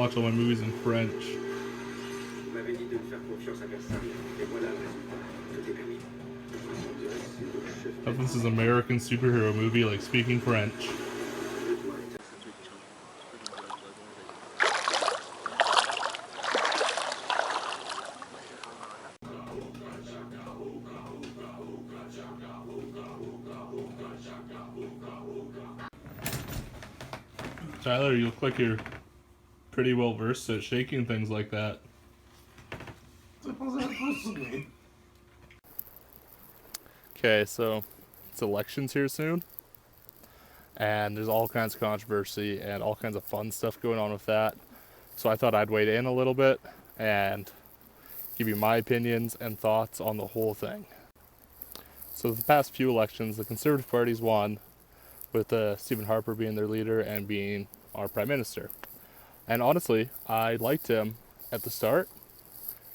Watch all my movies in French. If this is an American superhero movie, like speaking French. Tyler, you look like you're pretty well versed at shaking things like that. What was that supposed to mean? Okay, so it's elections here soon, and there's all kinds of controversy and all kinds of fun stuff going on with that. So I thought I'd weigh in a little bit and give you my opinions and thoughts on the whole thing. So the past few elections, the Conservative Party's won, with Stephen Harper being their leader and being our Prime Minister. And honestly, I liked him at the start,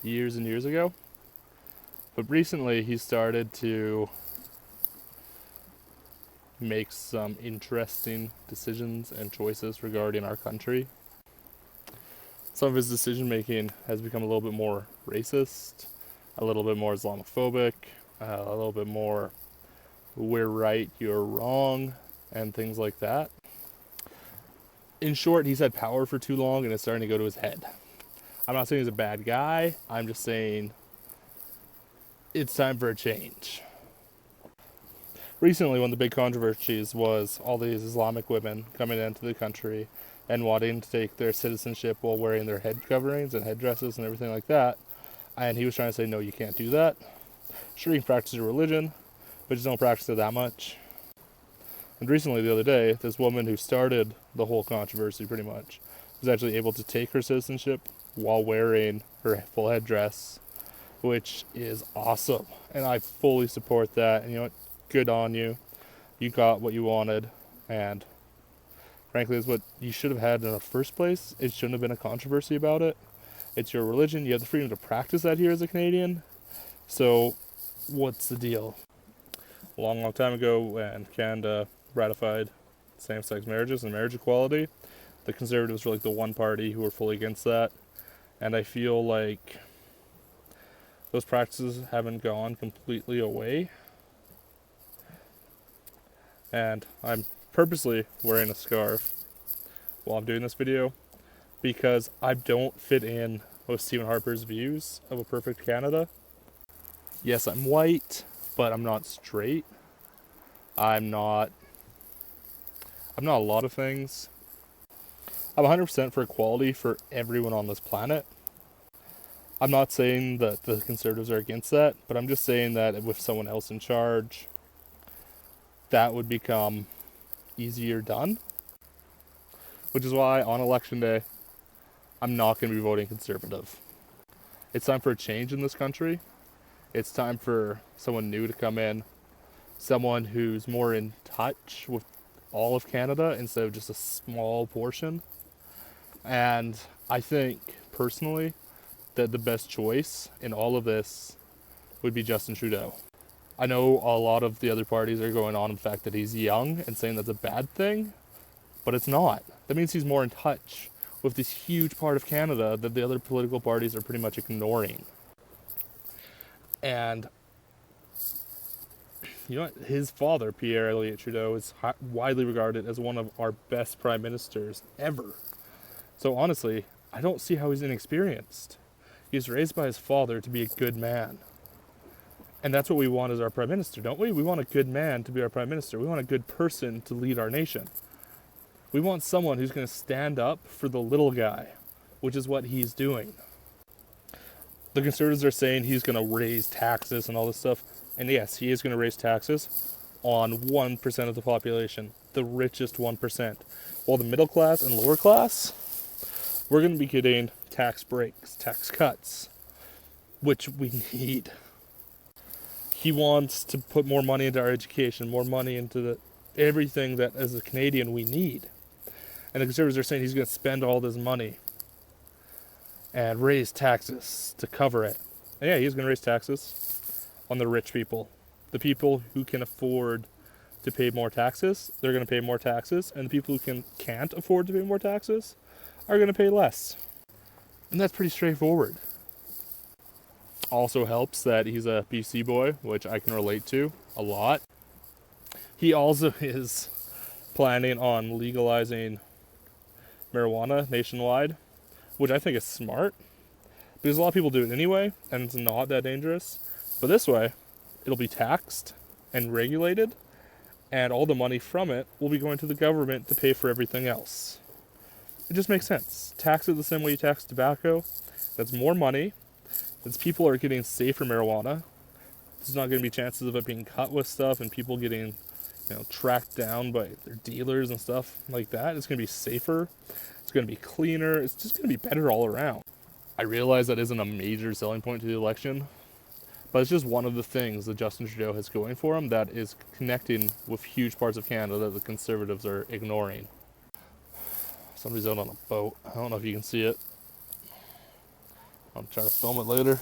years and years ago. But recently he started to make some interesting decisions and choices regarding our country. Some of his decision making has become a little bit more racist, a little bit more Islamophobic, a little bit more we're right, you're wrong, and things like that. In short, he's had power for too long and it's starting to go to his head. I'm not saying he's a bad guy, I'm just saying it's time for a change. Recently, one of the big controversies was all these Islamic women coming into the country and wanting to take their citizenship while wearing their head coverings and headdresses and everything like that. And he was trying to say, no, you can't do that. Sure, you can practice your religion, but just don't practice it that much. And recently, the other day, this woman who started the whole controversy pretty much was actually able to take her citizenship while wearing her full headdress, which is awesome. And I fully support that. And you know what? Good on you. You got what you wanted. And frankly, it's what you should have had in the first place. It shouldn't have been a controversy about it. It's your religion. You have the freedom to practice that here as a Canadian. So what's the deal? A long, long time ago, when Canada ratified same-sex marriages and marriage equality, the Conservatives were like the one party who were fully against that. And I feel like those practices haven't gone completely away. And I'm purposely wearing a scarf while I'm doing this video because I don't fit in with Stephen Harper's views of a perfect Canada. Yes, I'm white, but I'm not straight. I'm not a lot of things. I'm 100% for equality for everyone on this planet. I'm not saying that the Conservatives are against that, but I'm just saying that with someone else in charge, that would become easier done. Which is why on election day, I'm not going to be voting Conservative. It's time for a change in this country. It's time for someone new to come in. Someone who's more in touch with all of Canada instead of just a small portion. And I think, personally, that the best choice in all of this would be Justin Trudeau. I know a lot of the other parties are going on the fact that he's young and saying that's a bad thing, but it's not. That means he's more in touch with this huge part of Canada that the other political parties are pretty much ignoring. And you know what? His father, Pierre Elliott Trudeau, is widely regarded as one of our best prime ministers ever. So honestly, I don't see how he's inexperienced. He was raised by his father to be a good man. And that's what we want as our prime minister, don't we? We want a good man to be our prime minister. We want a good person to lead our nation. We want someone who's going to stand up for the little guy, which is what he's doing. The Conservatives are saying he's going to raise taxes and all this stuff. And yes, he is going to raise taxes on 1% of the population, the richest 1%. While the middle class and lower class, we're going to be getting tax breaks, tax cuts, which we need. He wants to put more money into our education, more money into everything that as a Canadian we need. And the Conservatives are saying he's going to spend all this money and raise taxes to cover it. And yeah, he's going to raise taxes on the rich people. The people who can afford to pay more taxes, they're going to pay more taxes. And the people who can't afford to pay more taxes are going to pay less. And that's pretty straightforward. Also helps that he's a BC boy, which I can relate to a lot. He also is planning on legalizing marijuana nationwide, which I think is smart, because a lot of people do it anyway, and it's not that dangerous. But this way, it'll be taxed and regulated, and all the money from it will be going to the government to pay for everything else. It just makes sense. Tax it the same way you tax tobacco. That's more money. That's people are getting safer marijuana. There's not going to be chances of it being cut with stuff and people getting, tracked down by their dealers and stuff like that. It's going to be safer. It's going to be cleaner. It's just going to be better all around. I realize that isn't a major selling point to the election, but it's just one of the things that Justin Trudeau has going for him that is connecting with huge parts of Canada that the Conservatives are ignoring. Somebody's out on a boat. I don't know if you can see it. I'll try to film it later.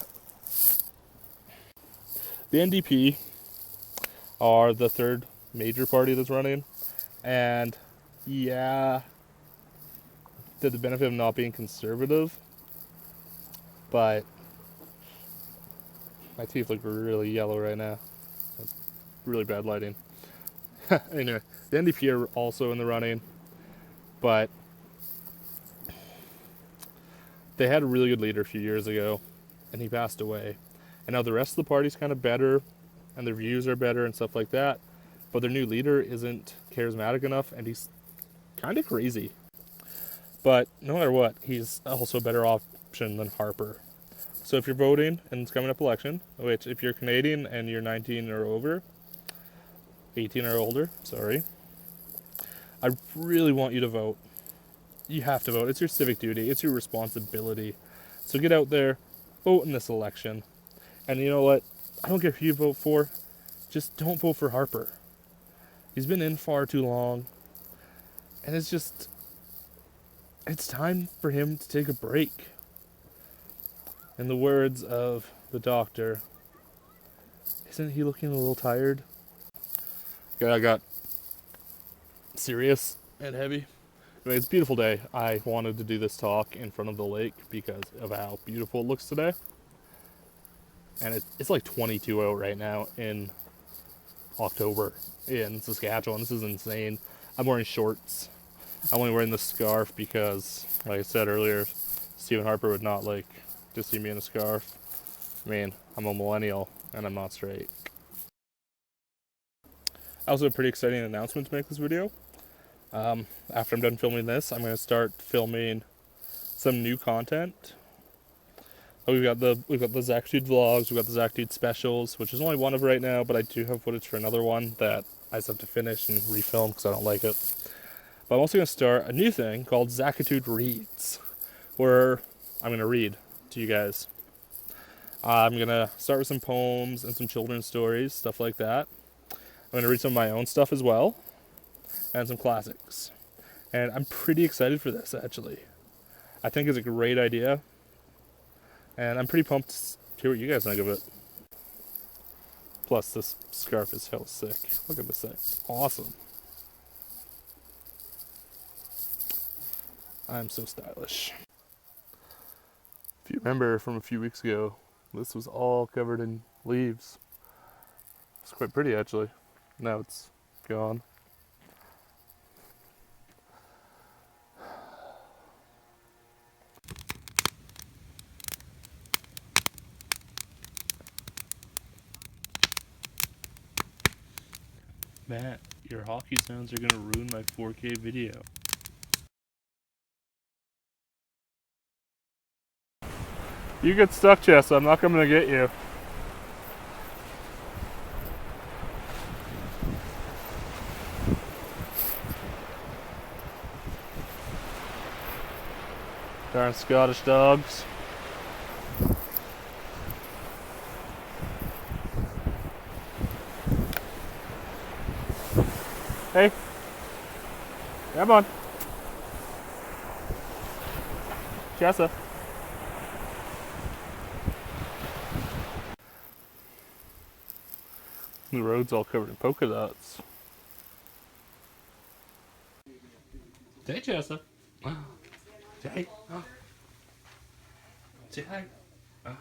The NDP are the third major party that's running, and yeah, did the benefit of not being conservative, but my teeth look really yellow right now. That's really bad lighting. Anyway, the NDP are also in the running, but they had a really good leader a few years ago, and he passed away. And now the rest of the party's kind of better, and their views are better and stuff like that, but their new leader isn't charismatic enough, and he's kind of crazy. But no matter what, he's also a better option than Harper. So if you're voting in this coming up election, which if you're Canadian and you're 19 or over, 18 or older, sorry, I really want you to vote. You have to vote. It's your civic duty. It's your responsibility. So get out there, vote in this election. And you know what? I don't care who you vote for. Just don't vote for Harper. He's been in far too long. And it's time for him to take a break. In the words of the doctor, isn't he looking a little tired? Yeah, I got serious and heavy. Anyway, it's a beautiful day. I wanted to do this talk in front of the lake because of how beautiful it looks today. And it's like 22 out right now in October in Saskatchewan. This is insane. I'm wearing shorts. I'm only wearing this scarf because, like I said earlier, Stephen Harper would not like to see me in a scarf. I mean, I'm a millennial and I'm not straight. I also have a pretty exciting announcement to make this video. After I'm done filming this, I'm going to start filming some new content. We've got the Zakitude Vlogs, we've got the Zakitude Specials, which is only one of right now, but I do have footage for another one that I just have to finish and refilm because I don't like it. But I'm also going to start a new thing called Zakitude Reads, where I'm going to read to you guys. I'm going to start with some poems and some children's stories, stuff like that. I'm going to read some of my own stuff as well, and some classics. And I'm pretty excited for this, actually. I think it's a great idea. And I'm pretty pumped to hear what you guys think of it. Plus, this scarf is hell sick. Look at this thing. Awesome. I'm so stylish. If you remember from a few weeks ago, this was all covered in leaves. It's quite pretty, actually. Now it's gone. Matt, your hockey sounds are gonna ruin my 4K video. You get stuck, Jess. I'm not coming to get you. Darn Scottish dogs. Hey. Come on. Jessa. The road's all covered in polka dots. Hey, Jessa. Say hi. Say hi.